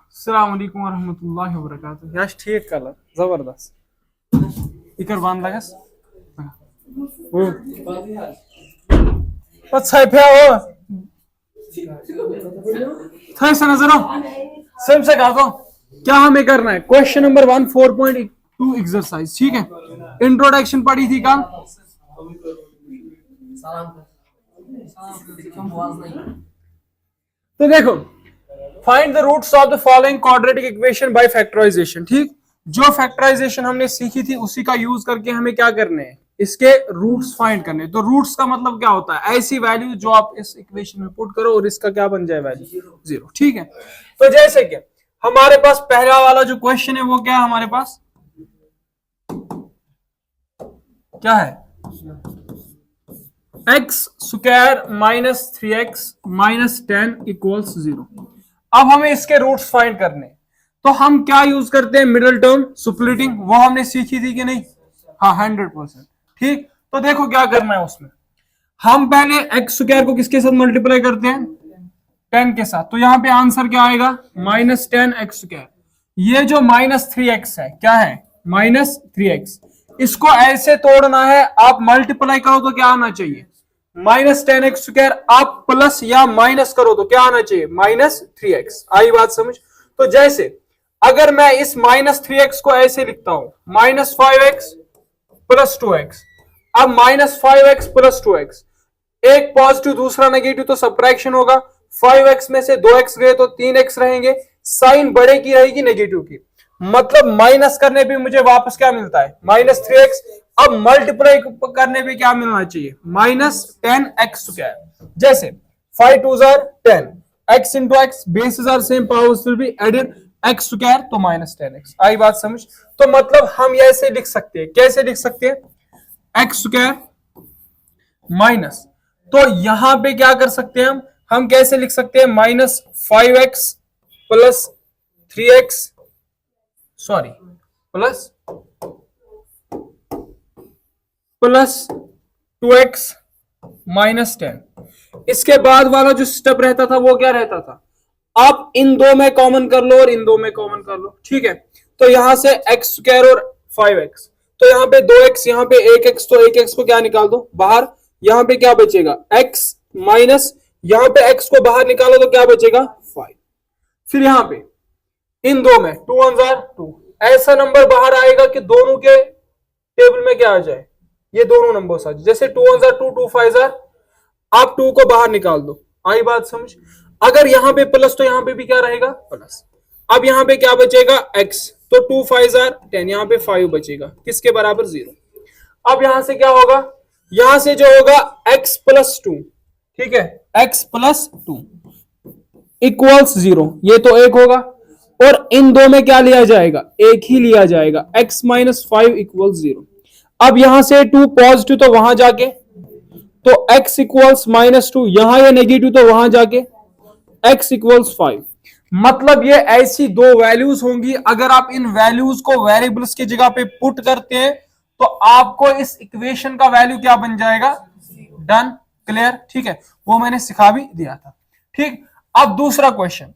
अस्सलाम वालेकुम वरहमतुल्लाहि वबरकातुहू। यह ठीक कलर जबरदस्त इकर बंद लगस वो अच्छा पे हो थे से नजर सेम से कहा दो क्या हमें करना है। Question number 1 4.2 exercise. ठीक है, इंट्रोडक्शन पढ़ी थी कल। तो देखो, find the roots of the following quadratic equation by factorization. ठीक, जो फैक्टराइजेशन हमने सीखी थी उसी का यूज करके हमें क्या करने हैं, इसके रूट्स फाइंड करने। तो रूट्स का मतलब क्या होता है, ऐसी वैल्यू जो आप इस इक्वेशन में पुट करो और इसका क्या बन जाए, वैल्यू 0। ठीक है, तो जैसे कि हमारे पास पहला वाला जो क्वेश्चन है वो क्या है, हमारे पास क्या है, x square minus 3x minus 10 equals 0। अब हमें इसके रूट्स फाइंड करने, तो हम क्या यूज करते हैं, मिडिल टर्म स्प्लिटिंग। वो हमने सीखी थी कि नहीं, हाँ 100%। ठीक, तो देखो क्या करना है उसमें, हम पहले एक्स स्क्वायर को किसके साथ मल्टीप्लाई करते हैं, 10 के साथ। तो यहां पे आंसर क्या आएगा, माइनस 10 एक्स स्क्वायर। ये जो माइनस 3x है क्या है, माइनस 3x। इसको ऐसे तोड़ना है, आप मल्टीप्लाई करो तो क्या आना चाहिए, माइनस 10x स्क्वायर। आप प्लस या माइनस करो तो क्या आना चाहिए, माइनस 3x। आई बात समझ। तो जैसे अगर मैं इस माइनस 3x को ऐसे लिखता हूं, माइनस 5x प्लस 2x। अब माइनस 5x प्लस 2x, एक पॉजिटिव दूसरा नेगेटिव तो सब्ट्रैक्शन होगा। 5x में से 2x गए तो 3x रहेंगे, साइन बड़े की रहेगी नेगेटिव की, मतलब माइनस करने पे मुझे वापस क्या मिलता है, माइनस 3x। अब मल्टीप्लाई करने पे क्या मिलना चाहिए, माइनस 10x स्क्वायर। जैसे 5 2 10, x into x, bases are same, powers will be added, x square तो माइनस 10x। आई बात समझ। तो मतलब हम ऐसे लिख सकते हैं, कैसे लिख सकते हैं, एक्स स्क्वायर माइनस, तो यहां पे क्या कर सकते हैं हम कैसे लिख सकते हैं, minus 5x plus 3x, sorry plus 2x minus 10। इसके बाद वाला जो स्टेप रहता था वो क्या रहता था, आप इन दो में कॉमन कर लो और इन दो में कॉमन कर लो। ठीक है, तो यहां से एक्स स्क्वायर और 5x, तो यहां पे 2x, यहां पे 1x, तो 1x को क्या निकाल दो बाहर, यहां पे क्या बचेगा, x माइनस, यहां पे x को बाहर निकालो तो क्या बचेगा 5। फिर यहां पे इन दो में 2 1 2, ऐसा नंबर बाहर आएगा कि दोनों के टेबल में क्या आ जाए, ये दोनों नंबर आ जाए। जैसे 2 1 2 2 5 आप 2 को बाहर निकाल दो। आई बात समझ। अगर यहां पे प्लस तो यहां पे भी क्या रहेगा, प्लस। अब यहां पे क्या बचेगा, x, तो 2 5 10, यहां पे 5 बचेगा, किसके बराबर 0। अब यहां से क्या होगा, यहां से जो होगा x प्लस 2, ठीक है, x प्लस 2 इक्वल्स 0, ये तो एक होगा, और इन दो में क्या लिया जाएगा, एक ही लिया जाएगा, x माइनस 5 इक्वल्स 0। अब यहां से 2 पॉजिटिव तो वहां जाके, तो x इक्वल्स माइनस 2, यहां ये नेगेटिव तो वहां जाके x इक्वल्स 5। मतलब ये ऐसी दो वैल्यूज होंगी, अगर आप इन वैल्यूज को वेरिएबल्स की जगह पे पुट करते हैं तो आपको इस इक्वेशन का वैल्यू क्या बन जाएगा, डन, क्लियर। ठीक है, वो मैंने सिखा भी दिया था। ठीक, अब दूसरा question,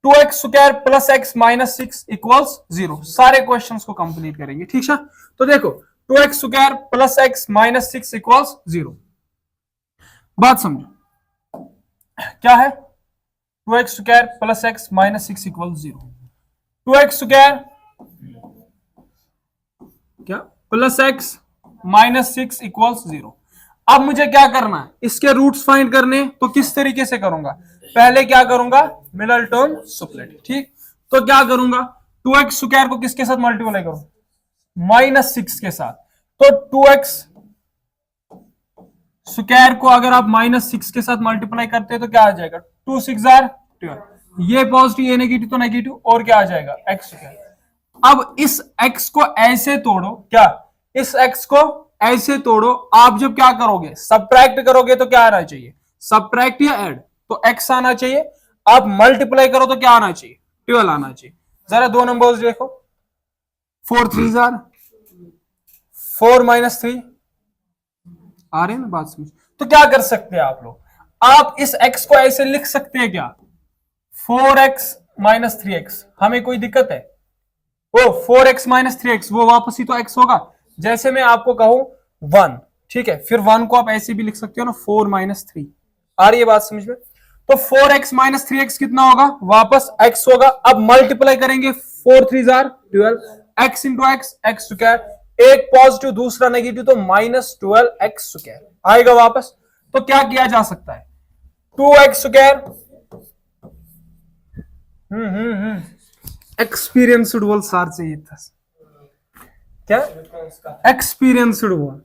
2x square plus x minus 6 equals 0। सारे क्वेश्चंस को कंप्लीट करेंगे। ठीक है, तो देखो 2x square plus x minus 6 equals 0। बात समझो क्या है, 2x square plus x minus 6 equal 0। 2x square क्या प्लस x माइनस 6 इक्वल्स 0। अब मुझे क्या करना है, इसके रूट्स फाइंड करने, तो किस तरीके से करूंगा, पहले क्या करूंगा, मिडल टर्म स्प्लिट। ठीक, तो क्या करूंगा, 2x स्क्वायर को किसके साथ मल्टीप्लाई करूं, माइनस 6 के साथ। तो 2x स्क्वायर को अगर आप माइनस 6 के साथ मल्टीप्लाई करते हैं तो क्या आ जाएगा, 2 6 12, ये पॉजिटिव ये नेगेटिव तो नेगेटिव, और क्या आ जाएगा एक्स स्क्वायर। अब इस x को ऐसे तोड़ो, क्या इस x को ऐसे तोड़ो, आप जब क्या करोगे, सब्ट्रैक्ट करोगे तो क्या आना चाहिए, सब्ट्रैक्ट या ऐड, तो x आना चाहिए। आप मल्टीप्लाई करो तो क्या आना चाहिए, 12 आना चाहिए। जरा दो नंबर्स देखो, 4 3 4 माइनस 3 आ रहे हैं ना, बात समझ। तो क्या कर सकते हैं आप लोग, आप इस x को ऐसे लिख सकते हैं क्या, 4x माइनस 3x, हमें कोई दिक्कत है? वो 4x माइनस 3x वो वापस ही तो x होगा। जैसे मैं आपको कहूं 1, ठीक है, फिर 1 को आप ऐसे भी लिख सकते हो ना, 4 माइनस 3। आ रही है बात समझ में? तो 4x माइनस 3x कितना होगा? वापस x होगा। अब मल्टीप्लाई करेंगे, 4 3 jar 12, x into x square, एक पॉजिटिव दूसरा नेगेटिव, तो माइनस 12 एक्स स्क्वायर आएगा वापस। तो क्या किया जा सकता है? 2x स्क्वायर, एक्सपीरियंसड वोल सार चाहिए था क्या? एक्सपीरियंसड वोल,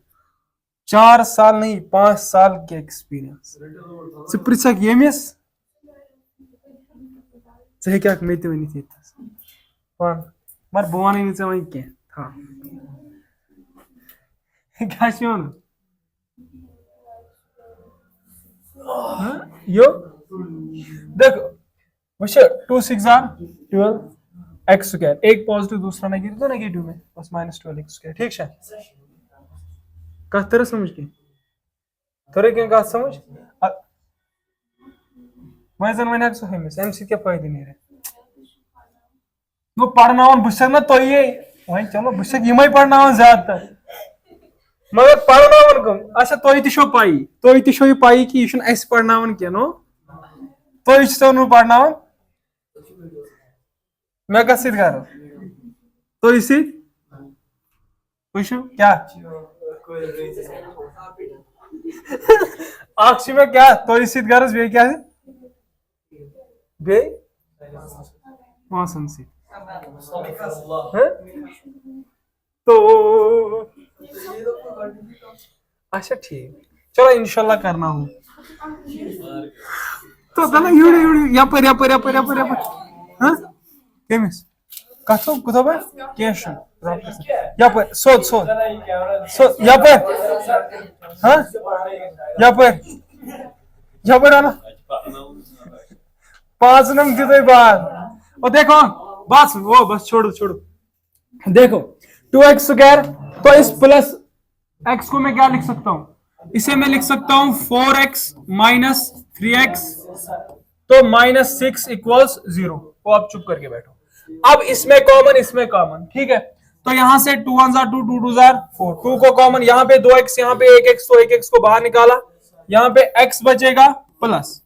4 साल नहीं 5 साल के एक्सपीरियंस यमिस क्या मे वन मगर बह वन ऐ वन कह क्या यो देखो वह 2 6 जार 12 एक्स स्क्वायर, एक पॉजिटिव दूसरा नेगेटिव, तो नेगेटिव में बस माइनस 12 एक्स स्क्वायर। ठीक है, कह तरह समझ के तरह क्या कह समझ वह जन वन सो हमिस अम क्या फायदे नीर वो पढ़ना बह ना तुम वह चलो बह यम पढ़ना ज्यादा मगर पढ़ना कम। अच्छा तुम तो पाई, तुम तो पाई कि यह पढ़ना कह नो तुम पढ़ना मैं कस करो तुम तुम क्या में क्या तुम गरज बे क्या बे मौसम से तो अच्छा ठीक, चलो इंशाल्लाह करना हूँ तो दला यपर यपर यपर यपर यपर हाँ केमिस कथो कुछ कैश यपर सोच सोच सोच यपर हाँ यपर यपर आना 5 नंबर की तो बात। और देखो बस वो बस छोड़ो छोड़ो, देखो 2x स्क्वायर, तो इस प्लस x को मैं क्या लिख सकता हूं? इसे मैं लिख सकता हूं 4x माइनस 3x, तो माइनस 6 इक्वल्स 0। वो आप चुप करके बैठो। अब इसमें कॉमन, ठीक है, तो यहां से 2 1 जार 2 2 2 जार 4, 2 को कॉमन, यहां पे 2x, यहां पे 1x, तो 1x को बाहर निकाला, यहां पे x बचेगा प्लस,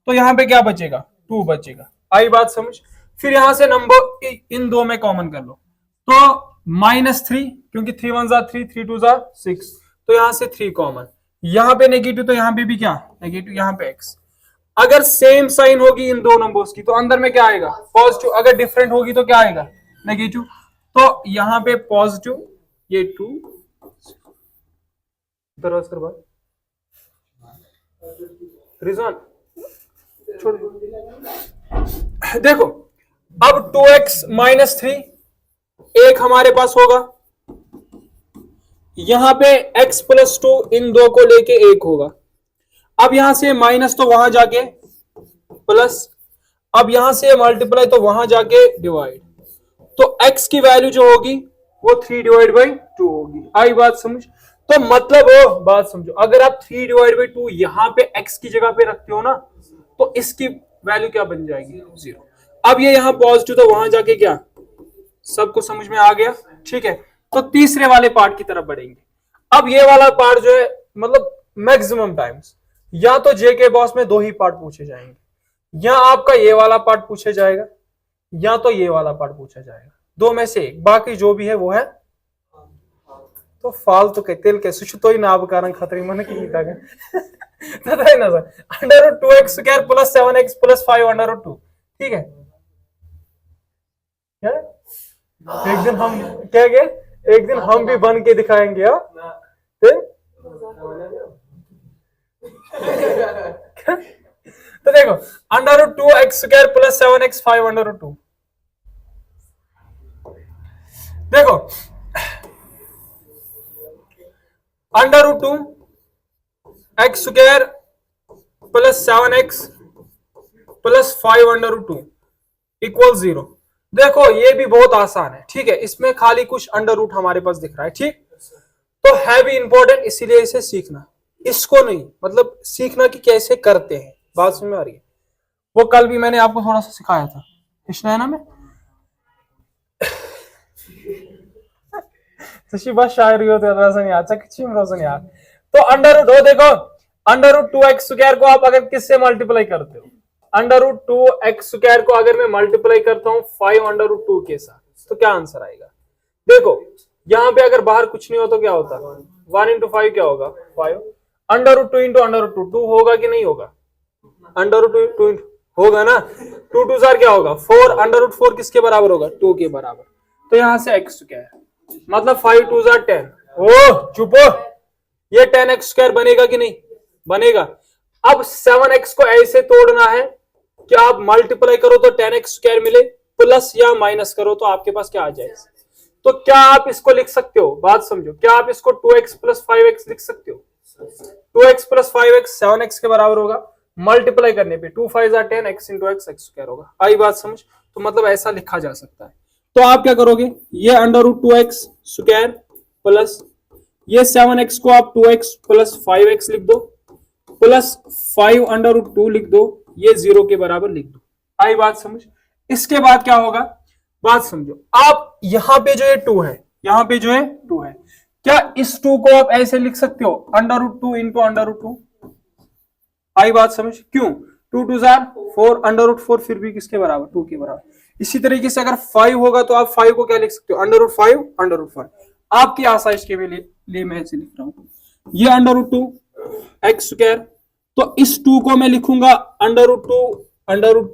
तो यहां पे क्या बचेगा? 2 बचेगा। आई बात समझ? फिर यहां से नंबर इन दो में कॉमन कर लो, तो -3, क्योंकि 3 1 जार 3 3 2 जार 6, तो यहां से 3 कॉमन, यहां पे नेगेटिव, तो यहां पे भी क्या नेगेटिव, यहां पे x। अगर सेम साइन होगी इन दो नंबर्स की, तो अंदर में क्या आएगा? पॉजिटिव। अगर डिफरेंट होगी तो क्या आएगा? नेगेटिव। तो यहां पे पॉजिटिव, ये 2 दरवाज कर बात रिजवान छोड़ देखो, अब 2x माइनस 3 एक हमारे पास होगा, यहां पे x प्लस 2 इन दो को लेके 1 होगा। अब यहां से माइनस तो वहां जाके प्लस, अब यहां से मल्टीप्लाई तो वहां जाके डिवाइड, तो x की वैल्यू जो होगी वो 3 डिवाइड बाई 2 होगी। आई बात समझ? तो मतलब वो बात समझो, अगर आप 3 डिवाइड बाई 2 यहां पे x की जगह पे रखते हो ना, तो इसकी वैल्यू क्या बन जाएगी? 0। अब ये यहां पॉजिटिव, तो वहां जाके क्या? सबको समझ में आ गया? ठीक है, तो तीसरे वाले पार्ट की तरफ बढ़ेंगे। अब ये वाला पार्ट जो है, मतलब मैक्सिमम टाइम्स या तो जेके बॉस में 2 ही पार्ट पूछे जाएंगे, या आपका ये वाला पार्ट पूछा जाएगा, या तो ये वाला पार्ट पूछा जाएगा, 2 में से एक। बाकी जो भी है वो है तो फालतू के तेल के सुश तो ही ना अब कारण खतरे मन की नीता है पता है ना sir, under 2x square plus 7x plus 5 under 2। ठीक है, क्या एक दिन हम क्या गए, एक दिन हम भी बन के दिखाएंगे। तो देखो under 2x square plus 7x 5 under 2, देखो under 2 x square plus 7x plus 5 under 2 equal 0। देखो ये भी बहुत आसान है, ठीक है, इसमें खाली कुछ अंडर रूट हमारे पास दिख रहा है, ठीक, तो है भी इंपॉर्टेंट, इसीलिए इसे सीखना, इसको नहीं, मतलब सीखना कि कैसे करते हैं। बात समझ में आ रही है? वो कल भी मैंने आपको थोड़ा सा सिखाया था हिस्ट्री में। तशी बस शायरी होती है, रोशन यार चकचिम रोशन यार। तो अंडर रूट हो, देखो अंडर रूट 2x² को आप अगर किससे मल्टीप्लाई करते हो, अंडर रूट 2x² को अगर मैं मल्टीप्लाई करता हूं 5 अंडर रूट 2 के साथ, तो क्या आंसर आएगा? देखो यहां पे अगर बाहर कुछ नहीं हो तो क्या होता है, 1 इंटू 5 क्या होगा 5, under root 2 into under root 2 2 होगा कि नहीं होगा, अंडर रूट 2 होगा ना, 2 2 क्या होगा 4, अंडर रूट 4 किसके बराबर होगा 2 के बराबर। तो यहां से x² मतलब 5 2 10, ओ चुप हो, ये 10x² बनेगा कि नहीं बनेगा। अब 7x को ऐसे तोड़ना है कि आप मल्टीप्लाई करो तो 10x² मिले, प्लस या माइनस करो तो आपके पास क्या आ जाएगा। तो क्या आप इसको लिख सकते हो, बात समझो, क्या आप इसको 2x प्लस 5x लिख सकते हो, 2x प्लस 5x 7x के बराबर होगा, मल्टीप्लाई करने पे 2 5 10 x इंटू x x² होगा। आई बात समझ, तो मतलब ऐसा लिखा जा सकता है। तो आप क्या करोगे, ये अंडर रूट 2x² प्लस ये 7x को आप 2x प्लस 5x लिख दो, प्लस 5 अंडर रूट 2 लिख दो, ये 0 के बराबर लिख दो। आई बात समझ। इसके बाद क्या होगा, बात समझो, आप यहां पे जो है 2 है, यहां पे जो है 2 है, क्या इस 2 को आप ऐसे लिख सकते हो under root 2 into under root 2। आई बात समझ, क्यों 2 2 4 अंडर रूट 4 फिर भी किसके बराबर 2 के बराबर। इसी तरीके से अगर 5 होगा तो आप 5 को क्या लिख सकते हो अंडर रूट 5 अंडर रूट 5। आपकी आसाइश के लिए मैं ऐसे लिख रहा हूं, ये अंडर रूट 2 x², तो इस 2 को मैं लिखूंगा under root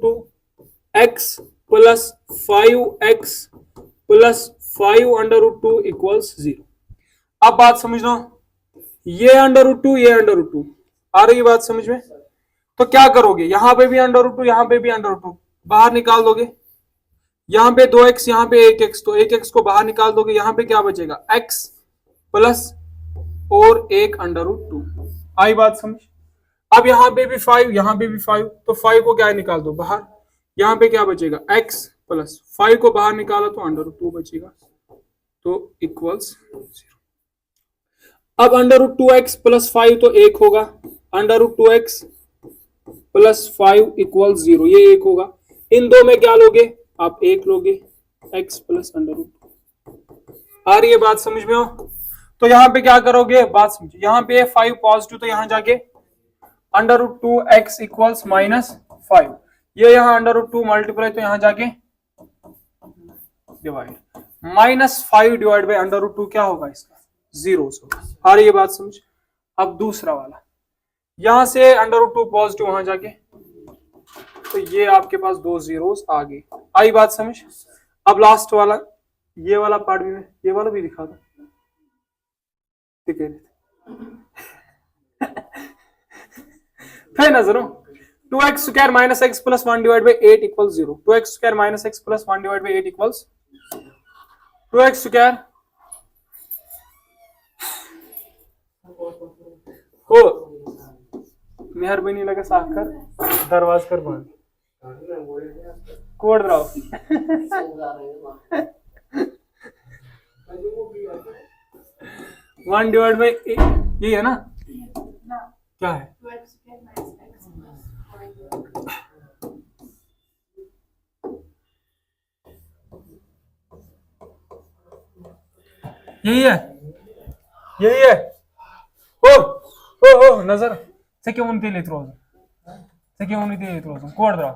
2 x plus 5x plus 5 under root 2 equals 0। अब बात समझ लो, ये अंडर रूट 2 ये अंडर रूट 2 आ रही बात समझ में। तो क्या करोगे, यहां पे भी अंडर रूट 2 यहां पे भी अंडर रूट 2 बाहर निकाल दोगे, यहां पे 2x यहां पे 1x, तो 1x को बाहर निकाल दोगे, यहां पे क्या बचेगा x प्लस और 1 अंडर रूट 2। आई बात समझ। अब यहां पे भी 5 यहां पे भी 5, तो 5 को क्या निकाल दो बाहर, यहां पे क्या बचेगा x प्लस 5 को बाहर निकाला तो अंडर रूट 2 बचेगा, तो इक्वल्स 0। अब अंडर रूट 2x प्लस 5 तो 1 होगा, under root 2x plus 5 equal 0, ये 1 होगा। इन दो में क्या लोगे आप 1 लोगे, x प्लस अंडर रूट। आ रही है बात समझ में हो। तो यहां पे क्या करोगे, बात समझो, यहां पे 5 पॉजिटिव तो यहां जाके अंडर रूट 2x इक्वल्स -5, ये यहां अंडर रूट 2 मल्टीप्लाई तो यहां जाके divide, -5 divide by under root 2 क्या होगा इसका 0 होगा। आ रही है बात समझ। अब दूसरा वाला, यहां से अंडर रूट 2 पॉजिटिव वहां जाके, तो ये आपके पास 2 जीरोस आ गए। आई बात समझ। अब लास्ट वाला, ये वाला पार्ट भी, ये वाला भी दिखा दो, ठीक है फिर नजरों 2x² minus x plus 1 divide by 8 equals 0, 2x² minus x plus 1 divide by 8 equals 2x² हो मेहरबानी लगा साकर दरवाज कर बंद कोड रहा 1 डिवाइड बाई 8, यही है ना, क्या है यही है, यही है। ओ नजर से क्यों उनके लिए थ्रो से क्यों उनके लिए थ्रो कोड रहा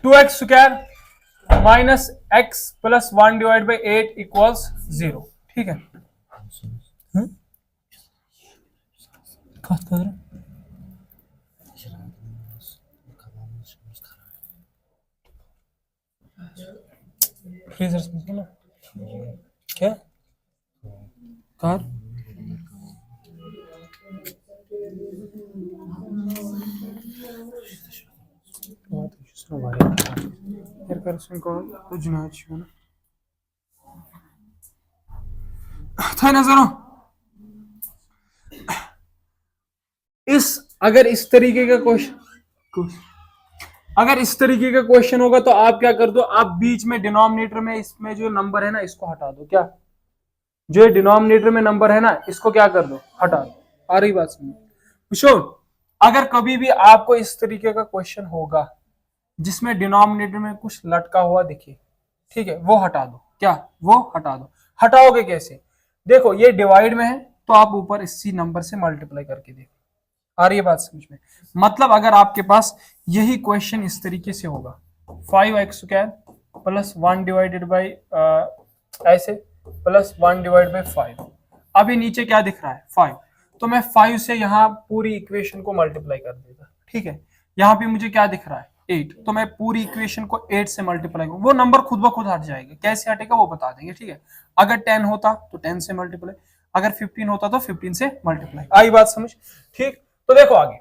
2x² minus x plus 1 divide by 8 equals 0, ठीक है। क्या कार था नजरों। अगर इस तरीके का क्वेश्चन, अगर इस तरीके का क्वेश्चन होगा तो आप क्या कर दो, आप बीच में डिनोमिनेटर में इसमें जो नंबर है ना इसको हटा दो, क्या जो डिनोमिनेटर में नंबर है ना इसको क्या कर दो हटा दो। आ रही बात समझ पूछो। अगर कभी भी आपको इस तरीके का क्वेश्चन होगा जिसमें डिनोमिनेटर में कुछ लटका हुआ दिखे, ठीक है, वो हटा दो। क्या? वो हटा दो। हटाओगे कैसे? देखो ये डिवाइड में है तो आप ऊपर इसी नंबर से मल्टीप्लाई करके देखो। आ रही है बात समझ में? मतलब अगर आपके पास यही क्वेश्चन इस तरीके से होगा, 5x² प्लस 1 डिवाइडेड बाई ऐसे प्लस 1 डिवाइड बाई 5। अभी नीचे क्या दिख रहा है? 5। तो मैं 5 से यहाँ पूरी इक्वेशन को मल्टीप्लाई कर देगा, ठीक है। यहाँ पे मुझे क्या दिख रहा है? 8। तो मैं पूरी इक्वेशन को 8 से मल्टीप्लाई करूँ, वो नंबर खुद ब खुद हट जाएगा। कैसे हटेगा वो बता देंगे, ठीक है। अगर 10 होता तो 10 से मल्टीप्लाई, अगर 15 होता तो 15 से मल्टीप्लाई। आई बात समझ? ठीक। तो देखो आगे,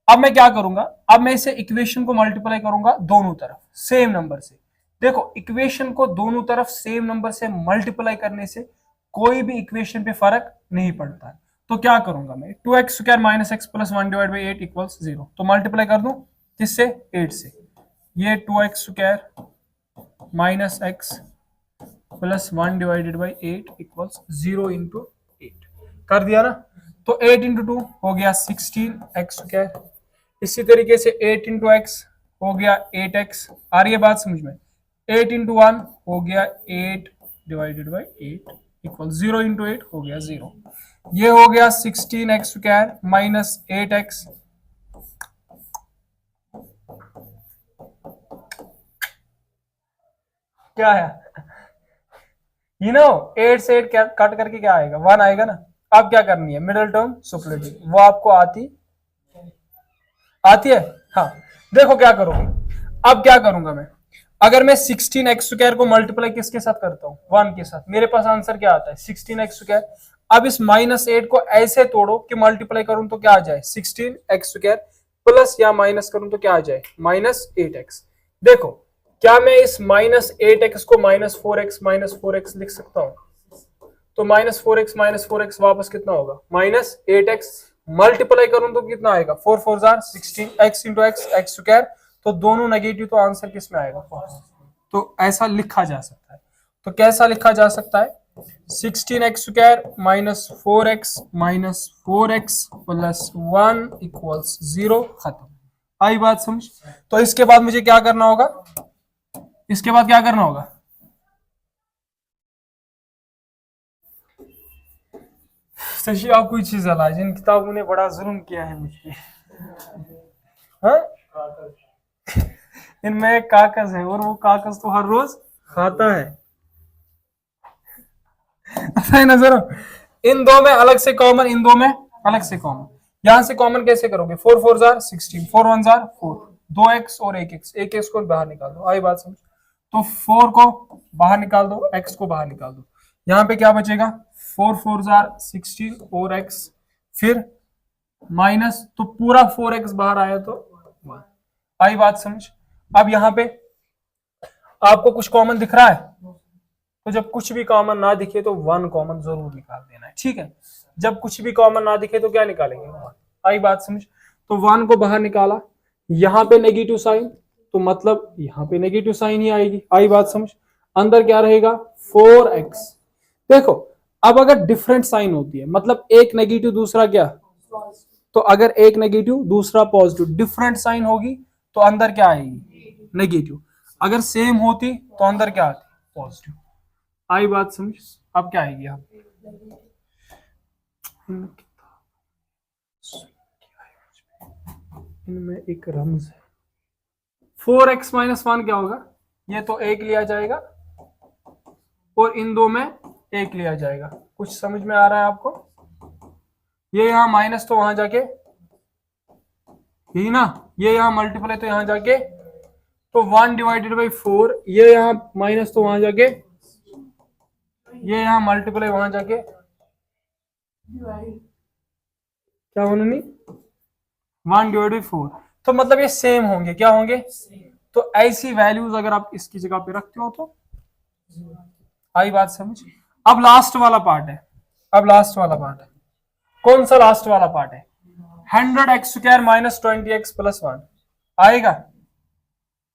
अब मैं क्या करूंगा, अब मैं इसे इक्वेशन को मल्टीप्लाई करूंगा दोनों तरफ सेम नंबर से। देखो इक्वेशन को दोनों तरफ सेम नंबर से मल्टीप्लाई करने से कोई भी इक्वेशन पे फर्क नहीं पड़ता है। तो क्या करूंगा मैं, 2x² minus x plus 1 divide by 8 equals 0। तो मल्टीप्लाई कर दूं किससे? 8 से। ये 2x² minus x plus 1 divided by 8 equals 0 into 8 कर दिया ना। तो 8 इंटू 2 हो गया 16x²। इसी तरीके से 8 इंटू एक्स हो गया 8x। आ रही है बात समझ में? 8 इंटू 1 हो गया 8 डिवाइडेड बाई 8 इक्वल 0 इंटू 8 हो गया 0। ये हो गया 16x² माइनस 8x। क्या है? 8 से 8 कट करके क्या आएगा? 1 आएगा ना। अब क्या करनी है? मिडिल टर्म सुपरलेटिव, वो आपको आती है। हाँ देखो क्या करोगे, अब क्या करूंगा मैं, अगर मैं 16x² को मल्टीप्लाई किसके साथ करता हूँ? 1 के साथ, मेरे पास आंसर क्या आता है? 16x²। अब इस -8 को ऐसे तोड़ो कि मल्टीप्लाई करूं तो क्या आ जाए? 16x² प्लस या माइनस करूं तो क्या आ जाए? -8x। देखो क्या मैं इस -8x को -4x लिख सकता हूं? तो -4x वापस कितना होगा? -8x। मल्टीप्लाई करूं तो कितना आएगा? 4 4 16 x इंटू x² तो दोनों नेगेटिव, तो आंसर किस में आएगा? तो ऐसा लिखा जा सकता है। तो कैसा लिखा जा सकता है? 16x² minus 4x plus 1 equals 0। खत्म। आई बात समझ? तो इसके बाद मुझे क्या करना होगा? इसके बाद क्या करना होगा? शशि आप कोई चीज हला, जिन किताबों ने बड़ा जुल्म किया है मुझ पे। हाँ? इनमें एक कागज है और वो कागज तो हर रोज खाता है नजर। इन दो में अलग से कॉमन, इन दो में अलग से कॉमन। यहां से कॉमन कैसे करोगे? 4 4 16, 4 1 4, 2x और 1x को बाहर निकाल दो। आई बात समझ? तो 4 को बाहर निकाल दो, x को बाहर निकाल दो। यहाँ पे क्या बचेगा? 4 4 16 और x, फिर माइनस, तो पूरा 4x बाहर आया तो 1। आई बात समझ? अब यहाँ पे आपको कुछ कॉमन दिख रहा है, तो जब कुछ भी कॉमन ना दिखे तो 1 कॉमन जरूर निकाल देना है, ठीक है। जब कुछ भी कॉमन ना दिखे तो क्या निकालेंगे? 1। आई बात समझ? तो 1 को बाहर निकाला, यहाँ पे नेगेटिव साइन, तो मतलब यहाँ पे नेगेटिव साइन ही आएगी। आई बात समझ? अंदर क्या रहेगा? 4x। देखो अब अगर डिफरेंट साइन होती है, मतलब एक नेगेटिव दूसरा क्या, तो अगर एक नेगेटिव दूसरा पॉजिटिव, डिफरेंट साइन होगी तो अंदर क्या आएगी? नेगेटिव। अगर सेम होती तो अंदर क्या आती? पॉजिटिव। आई बात समझ? अब क्या आएगी? यहाँ इनमें एक रमज है। 4x माइनस 1 क्या होगा? ये तो एक लिया जाएगा और इन दो में एक लिया जाएगा। कुछ समझ में आ रहा है आपको? ये यहां माइनस तो वहां जाके ही ना, ये यहां मल्टीप्लाई तो यहां जाके, तो 1 डिवाइडेड बाई 4, ये यहां माइनस तो वहां जाके, ये यहां मल्टीप्लाई वहां जाके क्या होना? नहीं 1 डिवाइड बाई 4, तो मतलब ये सेम होंगे। क्या होंगे? तो ऐसी वैल्यूज अगर आप इसकी जगह पे रखते हो तो आई बात समझ? अब लास्ट वाला पार्ट है। अब लास्ट वाला पार्ट है। कौन सा लास्ट वाला पार्ट है? 100x² माइनस 20x प्लस 1 आएगा?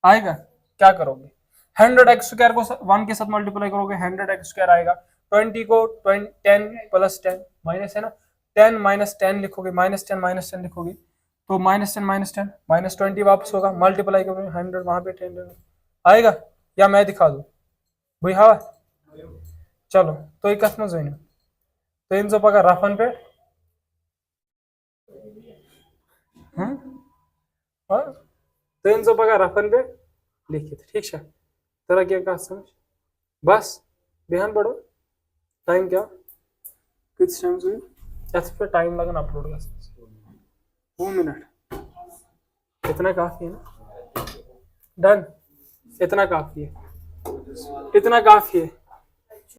आएगा? क्या करोगे? 100x² को 1 के साथ मल्टीप्लाई करोगे, 100x² आएगा। 20 को 10 प्लस 10 माइनस है ना, 10 माइनस 10 लिखोगे, -10 लिखोगे तो -10 -20 वापस होगा, मल्टीप्लाई करो 100 वहां पे 10 आएगा, या मैं दिखा दूं भाई? हाँ चलो तो ये कस मज तो इन पगह रफन पे तो इन पगह रफन पे लिखित, ठीक है? तरह क्या कहा समझ? बस ध्यान बढ़ो, टाइम क्या किस टाइम से एस पे टाइम लगन अपलोड कर 2 मिनट, इतना काफी है ना? डन, इतना काफी है, इतना काफी है।